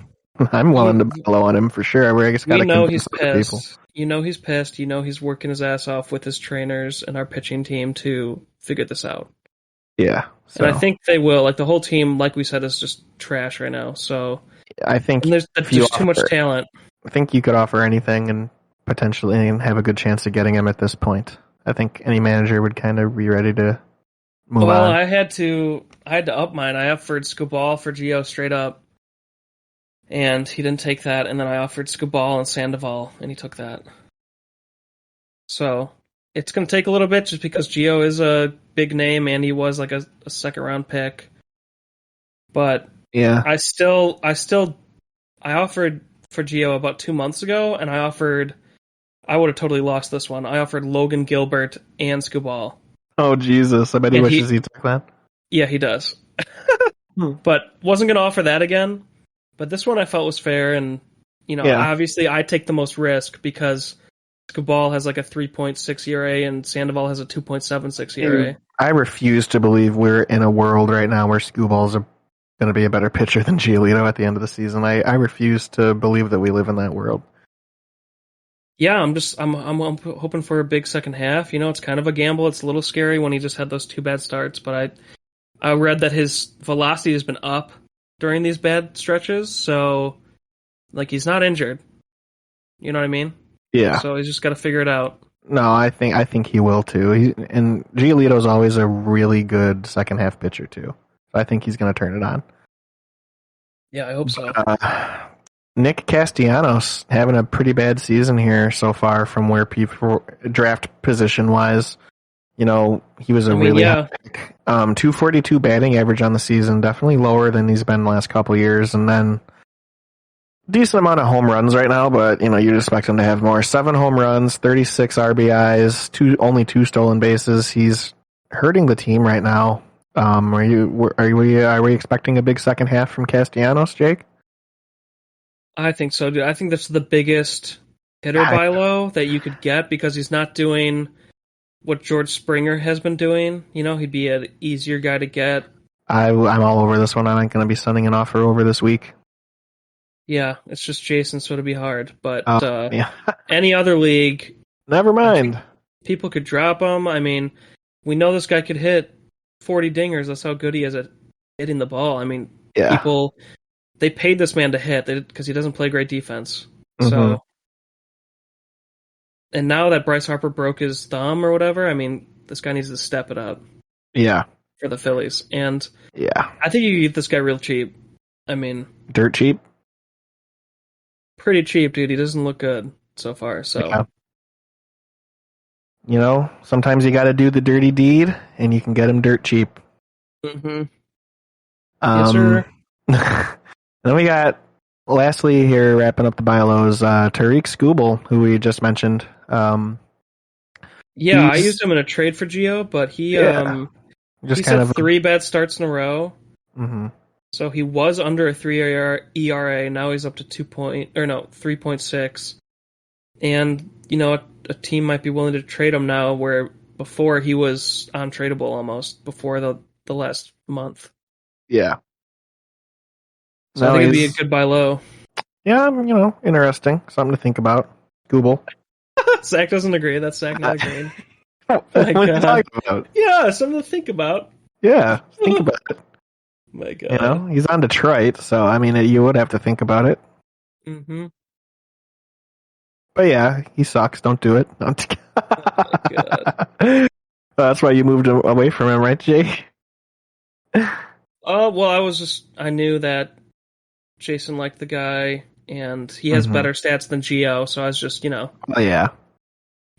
I'm willing to buy low on him for sure. We know he's pissed. He's pissed. He's working his ass off with his trainers and our pitching team to figure this out. Yeah. So. And I think they will. The whole team, like we said, is just trash right now. So I think there's just too much talent. I think you could offer anything and potentially have a good chance of getting him at this point. I think any manager would kind of be ready to move on. Well, I had to up mine. I offered Skubal for Gio straight up. and he didn't take that. And then I offered Skubal and Sandoval, and he took that. So it's going to take a little bit just because Gio is a big name and he was like a second round pick. But Yeah. I offered for Gio about 2 months ago, and I would have totally lost this one. I offered Logan Gilbert and Skubal. Oh, Jesus. I bet he wishes he took that. Yeah, he does. But wasn't going to offer that again. But this one I felt was fair, and obviously I take the most risk because Skubal has like a 3.6 ERA and Sandoval has a 2.76 ERA. I refuse to believe we're in a world right now where Skubal's going to be a better pitcher than Giolito at the end of the season. I refuse to believe that we live in that world. Yeah, I'm hoping for a big second half. It's kind of a gamble. It's a little scary when he just had those 2 bad starts, but I read that his velocity has been up during these bad stretches, so like he's not injured. You know what I mean? Yeah. So he's just got to figure it out. No, I think he will too. And Giolito's always a really good second half pitcher too. So I think he's going to turn it on. Yeah, I hope so. Nick Castellanos having a pretty bad season here so far from where people draft position wise. He was high pick. 242 batting average on the season, definitely lower than he's been the last couple of years, and then decent amount of home runs right now, but you'd expect him to have more. 7 home runs, 36 RBIs, only 2 stolen bases. He's hurting the team right now. Are we expecting a big second half from Castellanos, Jake? I think so, dude. I think that's the biggest hitter by low that you could get because he's not doing what George Springer has been doing. He'd be an easier guy to get. I'm all over this one. I'm going to be sending an offer over this week. Yeah, it's just Jason, so it'd be hard. But yeah. Any other league, never mind. People could drop him. I mean, we know this guy could hit 40 dingers. That's how good he is at hitting the ball. I mean, people, they paid this man to hit because he doesn't play great defense. Mm-hmm. So, and now that Bryce Harper broke his thumb or whatever, I mean, this guy needs to step it up. Yeah. For the Phillies. And yeah, I think you can get this guy real cheap. I mean, dirt cheap? Pretty cheap, dude. He doesn't look good so far. So, sometimes you got to do the dirty deed, and you can get him dirt cheap. Mm-hmm. Yes, sir. Then we got, lastly here, wrapping up the buy lows, Tariq Skubal, who we just mentioned. I used him in a trade for Gio, but he he's had 3 bad starts in a row. Mm-hmm. So he was under a 3 ERA. Now he's up to 3.6. And, a team might be willing to trade him now where before he was untradeable almost before the last month. Yeah. So I think it'd be a good buy low. Yeah, interesting. Something to think about. Skubal. Zach doesn't agree. That's Zach not agreeing. What are you talking about? Yeah, something to think about. Yeah, think about it. My God. He's on Detroit, so I mean, you would have to think about it. Mm-hmm. But yeah, he sucks. Don't do it. Oh my God. That's why you moved away from him, right, Jake? Well, I knew that Jason liked the guy, and he has better stats than Gio, so I was just, Oh, yeah.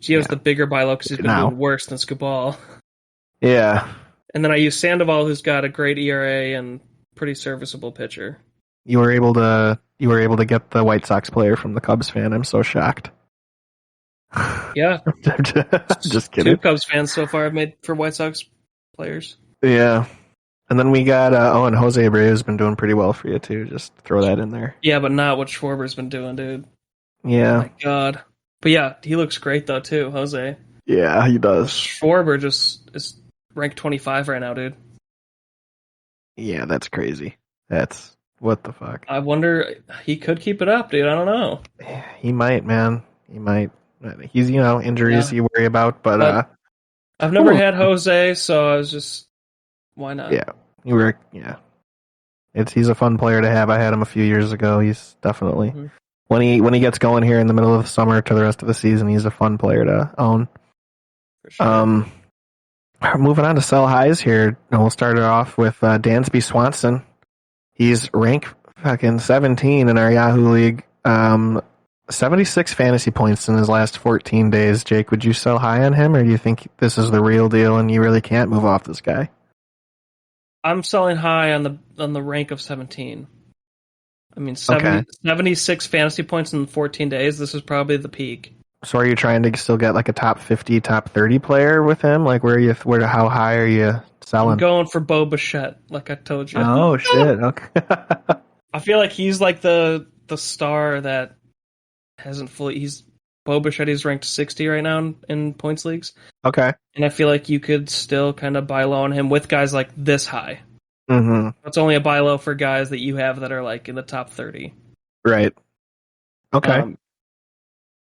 Gio's the bigger buy low because he's been doing worse than Skubal. Yeah. And then I used Sandoval, who's got a great ERA and pretty serviceable pitcher. You were able to get the White Sox player from the Cubs fan. I'm so shocked. Yeah. Just kidding. 2 Cubs fans so far have made for White Sox players. Yeah. And then we got and Jose Abreu has been doing pretty well for you too. Just throw that in there. Yeah, but not what Schwarber's been doing, dude. Yeah. Oh my God. But yeah, he looks great though too, Jose. Yeah, he does. Schwarber just is ranked 25 right now, dude. Yeah, that's crazy. That's what the fuck. I wonder, he could keep it up, dude. I don't know. He might, man. He might. He's injuries you worry about, but I've never had Jose, so I was just, why not? Yeah, he's a fun player to have. I had him a few years ago. He's definitely when he gets going here in the middle of the summer to the rest of the season, he's a fun player to own. For sure. Moving on to sell highs here, and we'll start it off with Dansby Swanson. He's ranked fucking 17 in our Yahoo League. 76 fantasy points in his last 14 days. Jake, would you sell high on him, or do you think this is the real deal and you really can't move off this guy? I'm selling high on the rank of 17. I mean, 76 fantasy points in 14 days. This is probably the peak. So are you trying to still get like a top 50, top 30 player with him? Like how high are you selling? I'm going for Bo Bichette, like I told you. Oh shit! Okay. I feel like he's like the star that hasn't fully. Bo Bichette is ranked 60 right now in points leagues. Okay. And I feel like you could still kind of buy low on him with guys like this high. Mm-hmm. It's only a buy low for guys that you have that are like in the top 30. Right. Okay.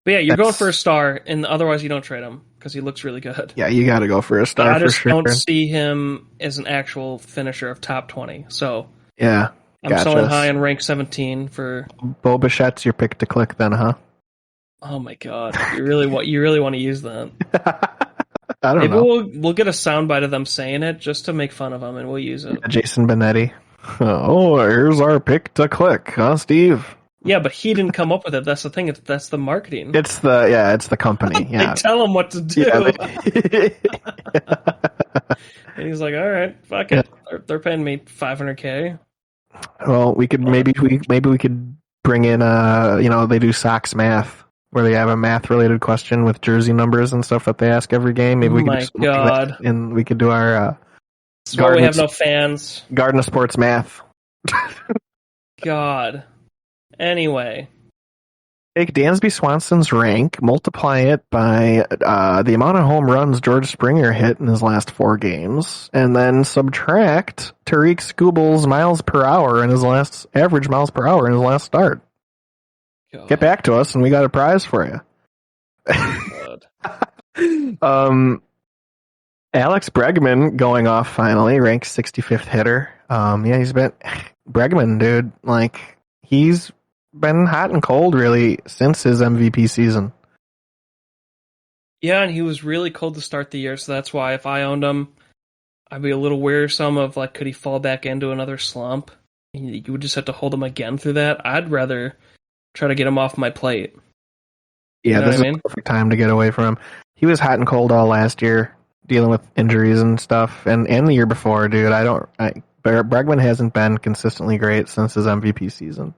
But yeah, you're going for a star, and otherwise you don't trade him because he looks really good. Yeah, you got to go for a star. But I just for sure. don't see him as an actual finisher of top 20. So yeah, I'm selling high in rank 17 for Bo Bichette's your pick to click, then, huh? Oh my god, you really want to use that? I don't know. We'll get a soundbite of them saying it just to make fun of them, and we'll use it. Jason Benetti. Oh, here's our pick to click, huh, Steve? Yeah, but he didn't come up with it. That's the thing. That's the marketing. It's the company. Yeah, they tell him what to do. Yeah, and he's like, "All right, fuck it. They're paying me $500K." Well, we could maybe we could bring in they do Sox math where they have a math related question with jersey numbers and stuff that they ask every game. Maybe we could do something like that, and we could do our we have no fans. Garden of Sports math. God. Anyway, take Dansby Swanson's rank, multiply it by the amount of home runs George Springer hit in his last 4 games, and then subtract Tariq Skubal's average miles per hour in his last start. God. Get back to us, and we got a prize for you. Alex Bregman going off finally, ranked 65th hitter. He's been Bregman, dude. Like he's been hot and cold really since his MVP season. Yeah, and he was really cold to start the year, so that's why if I owned him, I'd be a little wearisome of like, could he fall back into another slump? You would just have to hold him again through that. I'd rather try to get him off my plate. Yeah, this is a perfect time to get away from him. He was hot and cold all last year, dealing with injuries and stuff, and the year before, dude. Bregman hasn't been consistently great since his MVP season.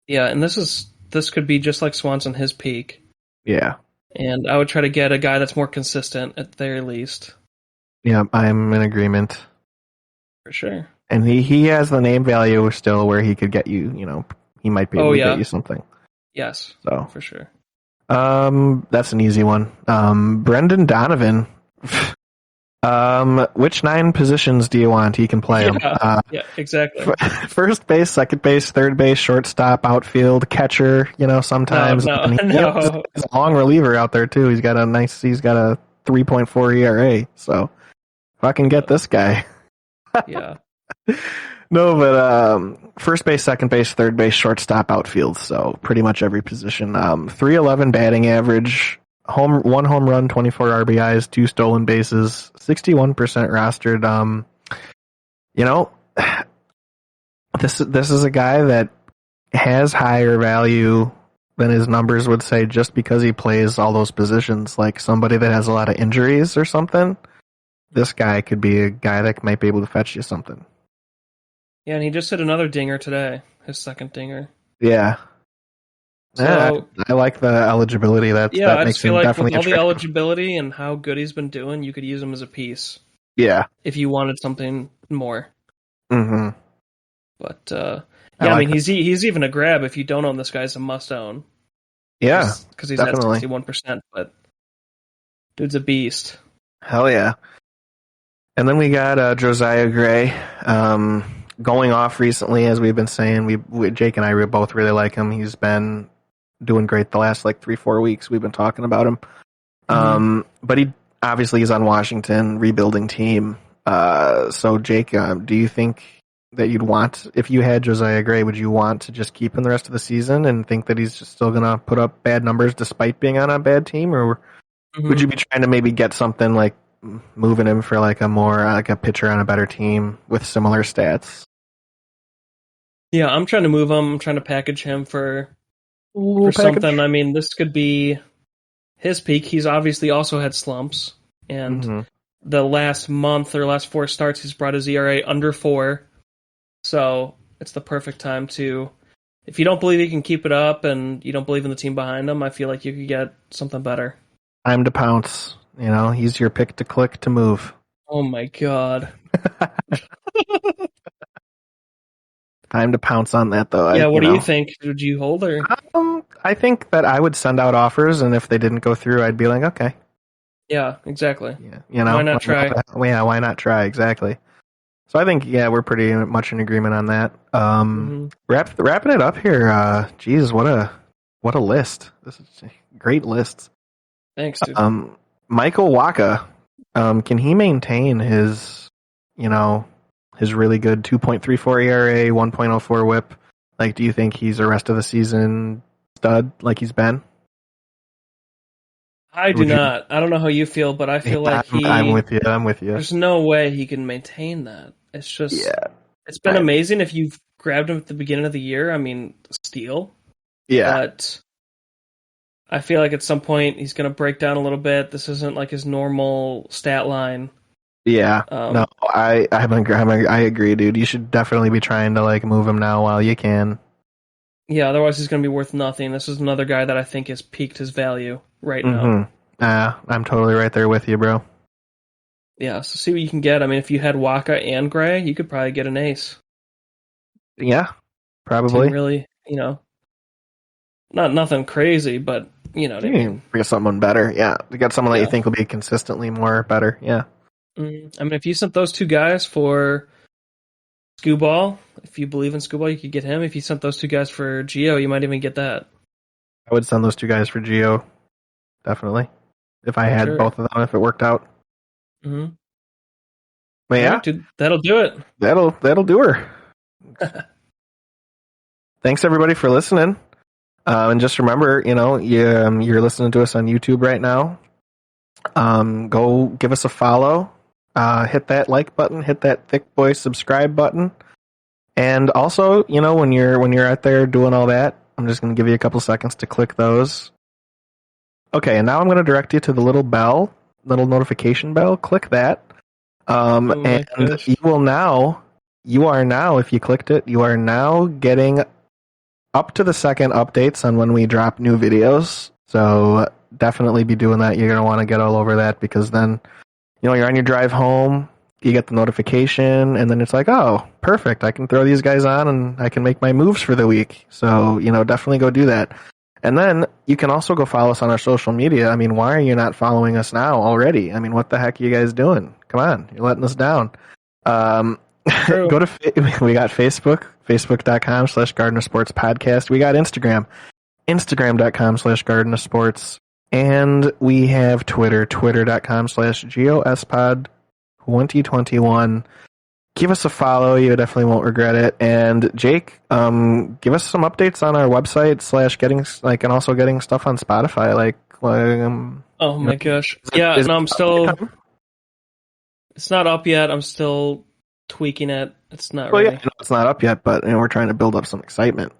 Yeah, and this could be just like Swanson, his peak. Yeah. And I would try to get a guy that's more consistent at the very least. Yeah, I'm in agreement. For sure. And he has the name value still where he could get you, he might be able to get you something. Yes, so for sure. That's an easy one. Brendan Donovan. Which 9 positions do you want? He can play them. Yeah, exactly. First base, second base, third base, shortstop, outfield, catcher. Sometimes. No. He's a long reliever out there too. He's got a 3.4 ERA. So if I can get this guy. Yeah. No, but first base, second base, third base, shortstop, outfield. So pretty much every position. 311 batting average. 1 home run, 24 RBIs, 2 stolen bases, 61% rostered. This is a guy that has higher value than his numbers would say just because he plays all those positions. Like somebody that has a lot of injuries or something, this guy could be a guy that might be able to fetch you something. Yeah, and he just hit another dinger today, his second dinger. Yeah. So, I like the eligibility. That makes him definitely with all the eligibility and how good he's been doing, you could use him as a piece. Yeah. If you wanted something more. Mm-hmm. But he's even a grab if you don't own this guy. It's a must own. Yeah, because he's definitely at 61%. But dude's a beast. Hell yeah. And then we got Josiah Gray. Going off recently, as we've been saying. Jake and I both really like him. He's been doing great the last 3-4 weeks. We've been talking about him. Mm-hmm. But he obviously is on Washington, rebuilding team. So Jake, do you think that you'd want, if you had Josiah Gray, would you want to just keep him the rest of the season and think that he's just still going to put up bad numbers despite being on a bad team? Or would you be trying to maybe get something like moving him for a more a pitcher on a better team with similar stats? Yeah, I'm trying to move him. I'm trying to package him for Little package. something. I mean, this could be his peak. He's obviously also had slumps, and Mm-hmm. the last month or last 4 starts, he's brought his ERA under 4. So it's the perfect time to. If you don't believe he can keep it up, and you don't believe in the team behind him, I feel like you could get something better. Time to pounce. He's your pick to click to move. Oh my god. Time to pounce on that, though. Yeah, what do you think? Would you hold or? I think that I would send out offers, and if they didn't go through, I'd be like, okay. Yeah, exactly. Yeah, Why not try? Yeah, why not try? Exactly. So I think, we're pretty much in agreement on that. Wrapping it up here. Geez, what a list! This is a great list. Thanks, dude. Michael Wacha, can he maintain his really good 2.34 ERA, 1.04 WHIP? Like, do you think he's a rest of the season stud like he's been? I do not. I don't know how you feel, but I feel like I'm with you. There's no way he can maintain that. It's just, it's been amazing if you've grabbed him at the beginning of the year. I mean, steal. Yeah. But I feel like at some point he's going to break down a little bit. This isn't like his normal stat line. Yeah. No, I agree, dude. You should definitely be trying to like move him now while you can. Yeah, otherwise he's going to be worth nothing. This is another guy that I think has peaked his value right now. I'm totally right there with you, bro. Yeah, so see what you can get. I mean, if you had Wacha and Gray, you could probably get an ace. Yeah, probably. Really, nothing crazy, but you know what I mean. We got someone better. Yeah, we got someone that you think will be consistently more better. Yeah. I mean, if you sent those 2 guys for Skubal, if you believe in Skubal, you could get him. If you sent those 2 guys for Gio, you might even get that. I would send those 2 guys for Gio, definitely. If I had both of them, if it worked out. Mm-hmm. But yeah, right, dude, that'll do it. That'll do her. Thanks everybody for listening. And just remember, you're listening to us on YouTube right now. Go give us a follow. Hit that like button. Hit that thick boy subscribe button. And also, when you're out there doing all that, I'm just going to give you a couple seconds to click those. Okay, and now I'm going to direct you to the little notification bell. Click that. And you are now, if you clicked it, you are now getting up to the second updates on when we drop new videos. So definitely be doing that. You're going to want to get all over that because then, you're on your drive home, you get the notification, and then it's like, oh, perfect. I can throw these guys on and I can make my moves for the week. So, definitely go do that. And then you can also go follow us on our social media. I mean, why are you not following us now already? I mean, what the heck are you guys doing? Come on, you're letting us down. Go to we got Facebook, facebook.com/Gardener Sports Podcast. We got Instagram, instagram.com/Gardener Sports, and we have Twitter, twitter.com/GOSPod2021. Give us a follow. You definitely won't regret it. And Jake, give us some updates on our website / and also getting stuff on Spotify. Oh my gosh. I'm still. It's not up yet. I'm still tweaking it. It's not ready. Yeah, it's not up yet, but we're trying to build up some excitement.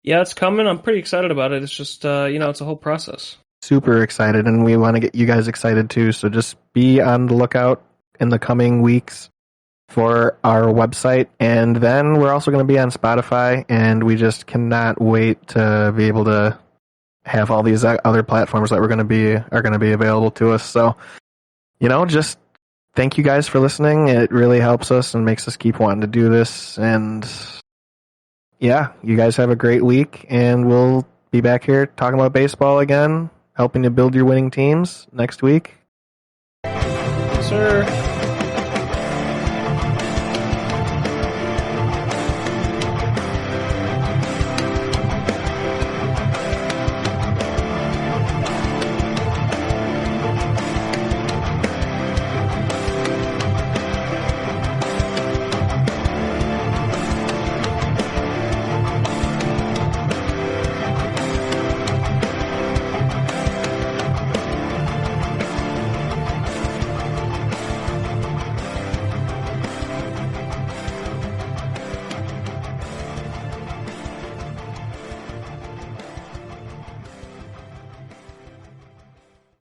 Yeah, it's coming. I'm pretty excited about it. It's just, it's a whole process. Super excited, and we want to get you guys excited too. So just be on the lookout in the coming weeks for our website, and then we're also going to be on Spotify, and we just cannot wait to be able to have all these other platforms that are going to be available to us. So, just thank you guys for listening. It really helps us and makes us keep wanting to do this. And yeah, you guys have a great week, and we'll be back here talking about baseball again, helping you build your winning teams next week. Yes, sir.